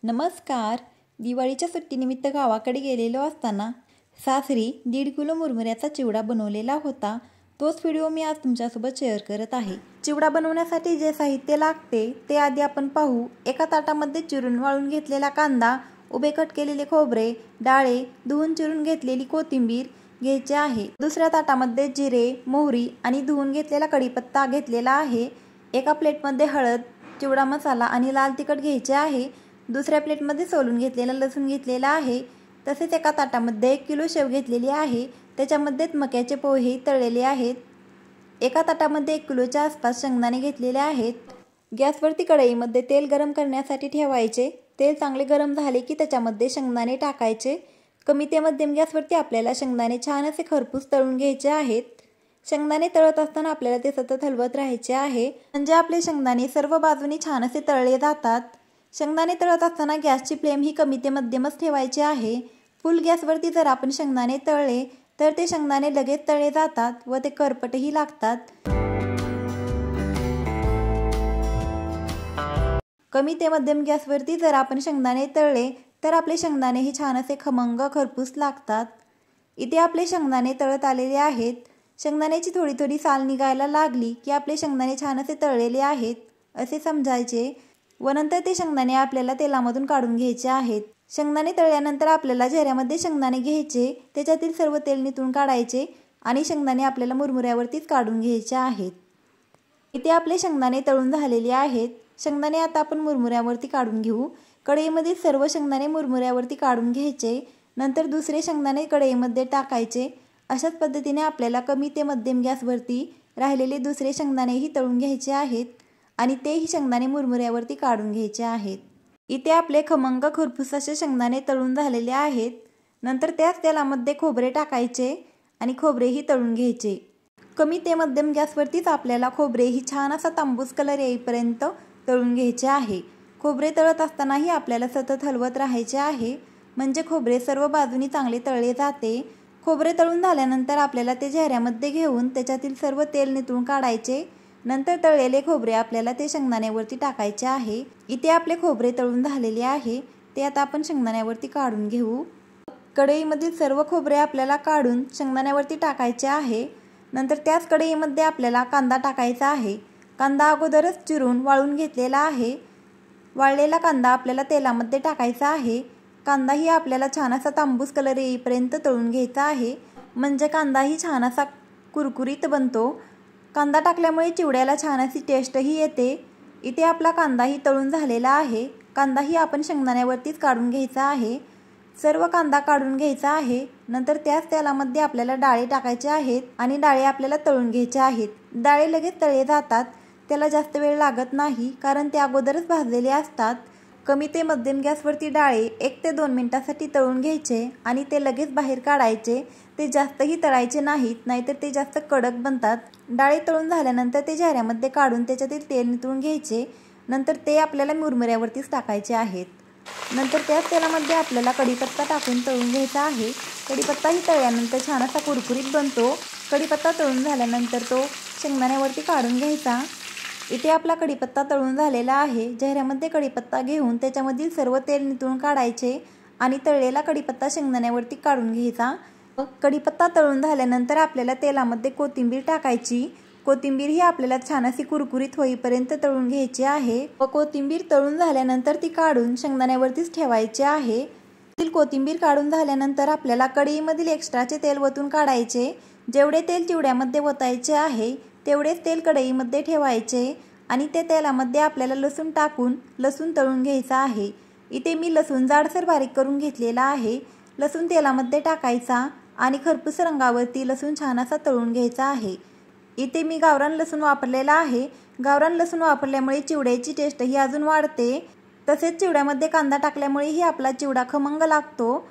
नमस्कार. दिवाळीच्या सुट्टीनिमित्त गावाकडे गेलेलो असताना सासरी 1.5 किलो मुरमुऱ्याचा चिवडा बनवलेला होता. तोच व्हिडिओ मी आज तुमच्यासोबत शेअर करत आहे. चिवडा बनवण्यासाठी जे साहित्य लागते ते आधी आपण पाहू. एका ताटामध्ये चिरून वाळून घेतलेला कांदा, उभे कट केलेले खोबरे, डाळे, धुवून चिरून घेतलेली कोथिंबीर घ्यायचे आहे. दुसऱ्या ताटामध्ये जिरे, मोहरी आणि धुवून घेतलेला कढीपत्ता घेतलेला आहे. एका प्लेटमध्ये हळद, चिवडा मसाला आणि लाल तिखट घ्यायचे आहे. दुसऱ्या प्लेटमध्ये सोलून घेतलेला लसूण घेतलेला आहे. तसेच एका ताटामध्ये 1 किलो शेव घेतलेली आहे. त्याच्यामध्येच मक्याचे पोहे तळलेले आहेत. एका ताटामध्ये 1 किलोच्या आसपास शेंगदाणे घेतलेले आहेत. गॅसवरती कढईमध्ये तेल गरम करण्यासाठी ठेवायचे. तेल चांगले गरम झाले की त्याच्यामध्ये शेंगदाणे टाकायचे. कमी ते मध्यम गॅसवरती आपल्याला शेंगदाणे छान असे खरपूस तळून घ्यायचे आहेत. शेंगदाणे तळत असताना आपल्याला ते सतत हलवत राहायचे आहे, म्हणजे आपले शेंगदाणे सर्व बाजूनी छान असे तळले जातात. शेंगदाणे तळत असताना गॅसची फ्लेम ही कमी ते मध्यमच ठेवायची आहे. फुल गॅसवरती जर आपण शेंगदाणे तळले तर ते शेंगदाणे लगेच तळले जातात व ते करपटही लागतात. कमी ते मध्यम गॅसवरती जर आपण शेंगदाणे तळले तर आपले शेंगदाणे ही छान असे खमंग खरपूस लागतात. इथे आपले शेंगदाणे तळत आलेले आहेत. शेंगदाण्याची थोडी थोडी साल निघायला लागली की आपले शेंगदाणे छान असे तळलेले आहेत असे समजायचे व नंतर ते शेंगदाणे आपल्याला तेलामधून काढून घ्यायचे आहेत. शेंगदाणे तळल्यानंतर आपल्याला झऱ्यामध्ये शेंगदाणे घ्यायचे, त्याच्यातील सर्व तेल निथळून काढायचे आणि शेंगदाणे आपल्याला मुरमुऱ्यावरतीच काढून घ्यायचे आहेत. इथे आपले शेंगदाणे तळून झालेले आहेत. शेंगदाणे आता आपण मुरमुऱ्यावरती काढून घेऊ. कढईमध्ये सर्व शेंगदाणे मुरमुऱ्यावरती काढून घ्यायचे. नंतर दुसरे शेंगदाणे कढईमध्ये टाकायचे. अशाच पद्धतीने आपल्याला कमी ते मध्यम गॅसवरती राहिलेले दुसरे शेंगदाणेही तळून घ्यायचे आहेत आणि तेही शेंगदाणे मुरमुऱ्यावरती काढून घ्यायचे आहेत. इथे आपले खमंग खरपूस असे शेंगदाणे तळून झालेले आहेत. नंतर त्याच तेलामध्ये खोबरे टाकायचे आणि खोबरेही तळून घ्यायचे. कमी ते मध्यम गॅसवरतीच आपल्याला खोबरेही छान असा तांबूस कलर येईपर्यंत तळून घ्यायचे आहे. खोबरे तळत असतानाही आपल्याला सतत हलवत राहायचे आहे, म्हणजे खोबरे सर्व बाजूनी चांगले तळले जाते. खोबरे तळून झाल्यानंतर आपल्याला ते झऱ्यामध्ये घेऊन त्याच्यातील सर्व तेल निथळून काढायचे. नंतर तळलेले खोबरे आपल्याला ते शेंगदाण्यावरती टाकायचे आहे. इथे आपले खोबरे तळून झालेले आहे, ते आता आपण शेंगदाण्यावरती काढून घेऊ. कढईमधील सर्व खोबरे आपल्याला काढून शेंगदाण्यावरती टाकायचे आहे. नंतर त्याच कढईमध्ये आपल्याला कांदा टाकायचा आहे. कांदा अगोदरच चिरून वाळून घेतलेला आहे. वाळलेला कांदा आपल्याला तेलामध्ये टाकायचा आहे. कांदाही आपल्याला छान असा तांबूस कलर येईपर्यंत तळून घ्यायचा आहे, म्हणजे कांदाही छान असा कुरकुरीत बनतो. कांदा टाकल्यामुळे चिवड्याला छान अशी टेस्टही येते. इथे आपला कांदाही तळून झालेला आहे. कांदाही आपण शेंगदाण्यावरतीच काढून घ्यायचा आहे. सर्व कांदा काढून घ्यायचा आहे. नंतर त्याच तेलामध्ये आपल्याला डाळे टाकायचे आहेत आणि डाळे आपल्याला तळून घ्यायचे आहेत. डाळे लगेच तळले जातात, त्याला जास्त वेळ लागत नाही, कारण ते अगोदरच भाजलेले असतात. कमी ते मध्यम गॅसवरती डाळे 1 ते 2 मिनिटांसाठी तळून घ्यायचे आणि ते लगेच बाहेर काढायचे. ते जास्तही तळायचे नाहीत, नाहीतर ते जास्त कडक बनतात. डाळे तळून झाल्यानंतर ते झऱ्यामध्ये काढून त्याच्यातील तेल निथळून घ्यायचे. नंतर ते आपल्याला मुरमुऱ्यावरतीच टाकायचे आहेत. नंतर त्याच तेलामध्ये आपल्याला कढीपत्ता टाकून तळून घ्यायचा आहे. कढीपत्ताही तळल्यानंतर छान असा कुरकुरीत बनतो. कढीपत्ता तळून झाल्यानंतर तो शेंगदाण्यावरती काढून घ्यायचा. इथे आपला कढीपत्ता तळून झालेला आहे. झऱ्यामध्ये कढीपत्ता घेऊन त्याच्यामधील सर्व तेल निथळून काढायचे आणि तळलेला कढीपत्ता शेंगदाण्यावरती काढून घ्यायचा. कढीपत्ता तळून झाल्यानंतर आपल्याला तेलामध्ये कोथिंबीर टाकायची. कोथिंबीर ही आपल्याला छान अशी कुरकुरीत होईपर्यंत तळून घ्यायची आहे व कोथिंबीर तळून झाल्यानंतर ती काढून शेंगदाण्यावरतीच ठेवायची आहे. कोथिंबीर काढून झाल्यानंतर आपल्याला कढईमधील एक्स्ट्राचे तेल वतून काढायचे. जेवढे तेल चिवड्यामध्ये ओतायचे आहे तेवढेच तेल कढईमध्ये ठेवायचे आणि त्या तेलामध्ये आपल्याला लसूण टाकून लसूण तळून घ्यायचा आहे. इथे मी लसूण जाडसर बारीक करून घेतलेला आहे. लसूण तेलामध्ये टाकायचा आणि खरपूस रंगावरती लसूण छान असा तळून घ्यायचा आहे. इथे मी गावरान लसूण वापरलेला आहे. गावरान लसूण वापरल्यामुळे चिवड्याची टेस्ट ही अजून वाढते. तसेच चिवड्यामध्ये कांदा टाकल्यामुळेही आपला चिवडा खमंग लागतो.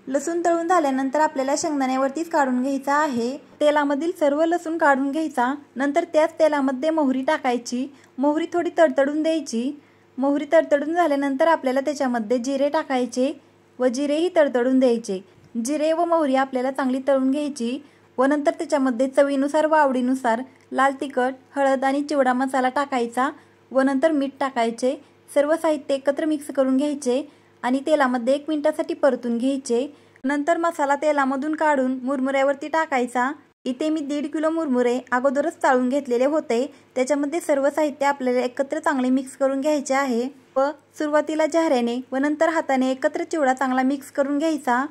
लसूण तळून झाल्यानंतर आपल्याला शेंगदाण्यावरतीच काढून घ्यायचा आहे. तेलामधील सर्व लसूण काढून घ्यायचा. नंतर त्याच तेलामध्ये मोहरी टाकायची. मोहरी थोडी तडतडून द्यायची. मोहरी तडतडून झाल्यानंतर आपल्याला त्याच्यामध्ये जिरे टाकायचे व जिरेही तडतडून द्यायचे. जिरे व मोहरी आपल्याला चांगली तळून घ्यायची व नंतर त्याच्यामध्ये चवीनुसार व आवडीनुसार लाल तिखट, हळद आणि चिवडा मसाला टाकायचा व नंतर मीठ टाकायचे. सर्व साहित्य एकत्र मिक्स करून घ्यायचे आणि तेलामध्ये 1 मिनिटासाठी परतून घ्यायचे। नंतर मसाला तेलामधून काढून मुरमुऱ्यावरती टाकायचा। इथे मी 1.5 किलो मुरमुरे अगोदरच चाळून घेतलेले होते। त्याच्यामध्ये सर्व साहित्य आपल्याला एकत्र चांगले मिक्स करून घ्यायचे आहे व सुरुवातीला झाऱ्याने व नंतर हाताने एकत्र चिवडा चांगला मिक्स करून घ्यायचा।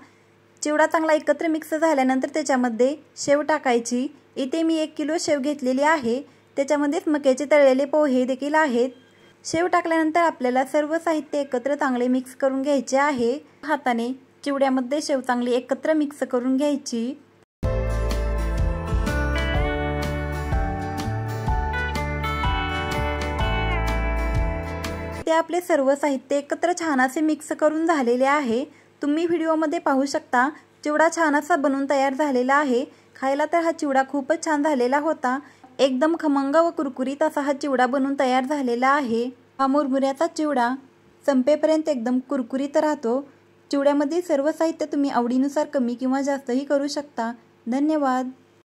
चिवडा चांगला एकत्र मिक्स झाल्यानंतर त्याच्यामध्ये शेव टाकायची। इथे मी 1 किलो शेव घेतलेली आहे। त्याच्यामध्येच मक्याचे तळलेले पोहे देखील आहेत। शेव टाकल्यानंतर आपल्याला सर्व साहित्य एकत्र चांगले मिक्स करून घ्यायचे आहे। हाताने चिवड्यामध्ये शेव चांगली एकत्र मिक्स करून घ्यायची। ते आपले सर्व साहित्य एकत्र छान असे मिक्स करून झालेले आहे। तुम्ही व्हिडिओमध्ये पाहू शकता चिवडा छान असा बनून तयार झालेला आहे। खायला तर हा चिवडा खूपच छान झालेला होता। एकदम खमंग व कुरकुरीत असा हा चिवडा बनून तयार झालेला आहे। हा मुरमुऱ्याचा चिवडा संपेपर्यंत एकदम कुरकुरीत राहतो। चिवड्यामध्ये सर्व साहित्य तुम्ही आवडीनुसार कमी किंवा जास्तही करू शकता। धन्यवाद।